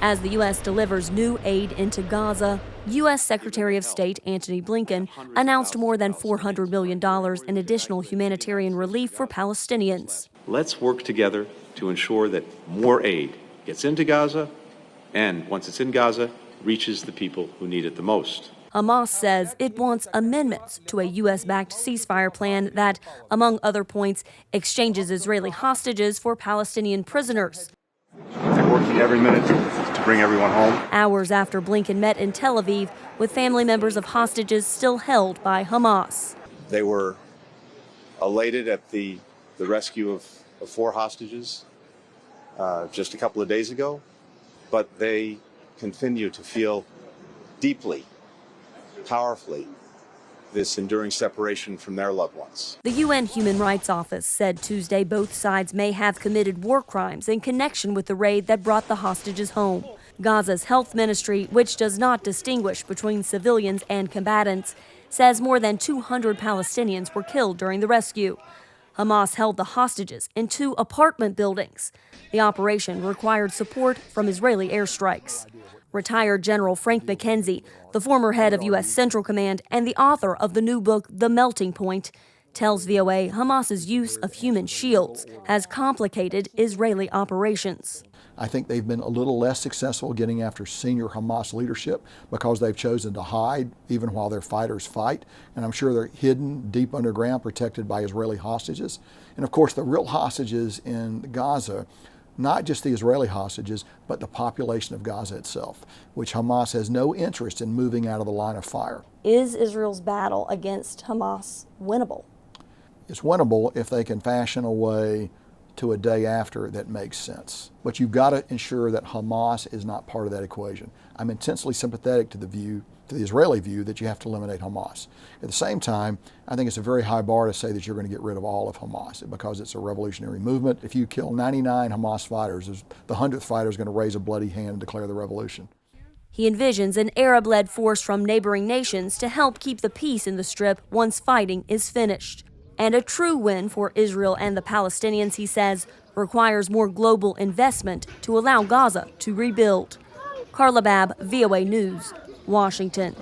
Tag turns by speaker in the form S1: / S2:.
S1: As the U.S. delivers new aid into Gaza, U.S. Secretary of State Antony Blinken announced more than $400 million in additional humanitarian relief for Palestinians.
S2: Let's work together to ensure that more aid gets into Gaza and, once it's in Gaza, reaches the people who need it the most.
S1: Hamas says it wants amendments to a U.S.-backed ceasefire plan that, among other points, exchanges Israeli hostages for Palestinian prisoners.
S3: They're working every minute to bring everyone home.
S1: Hours after Blinken met in Tel Aviv with family members of hostages still held by Hamas.
S3: They were elated at the rescue of 4 hostages just a couple of days ago, but they continue to feel deeply, powerfully, this enduring separation from their loved ones.
S1: The UN Human Rights Office said Tuesday both sides may have committed war crimes in connection with the raid that brought the hostages home. Gaza's health ministry, which does not distinguish between civilians and combatants, says more than 200 Palestinians were killed during the rescue. Hamas held the hostages in 2 apartment buildings. The operation required support from Israeli airstrikes. Retired General Frank McKenzie, the former head of U.S. Central Command and the author of the new book, The Melting Point, tells VOA Hamas's use of human shields has complicated Israeli operations.
S4: I think they've been a little less successful getting after senior Hamas leadership because they've chosen to hide even while their fighters fight. And I'm sure they're hidden deep underground, protected by Israeli hostages. And of course, the real hostages in Gaza, not just the Israeli hostages, but the population of Gaza itself, which Hamas has no interest in moving out of the line of fire.
S1: Is Israel's battle against Hamas winnable?
S4: It's winnable if they can fashion a way to a day after that makes sense. But you've got to ensure that Hamas is not part of that equation. I'm intensely sympathetic to the Israeli view that you have to eliminate Hamas. At the same time, I think it's a very high bar to say that you're going to get rid of all of Hamas because it's a revolutionary movement. If you kill 99 Hamas fighters, the 100th fighter is going to raise a bloody hand and declare the revolution.
S1: He envisions an Arab-led force from neighboring nations to help keep the peace in the Strip once fighting is finished. And a true win for Israel and the Palestinians, he says, requires more global investment to allow Gaza to rebuild. Carla Babb, VOA News, Washington.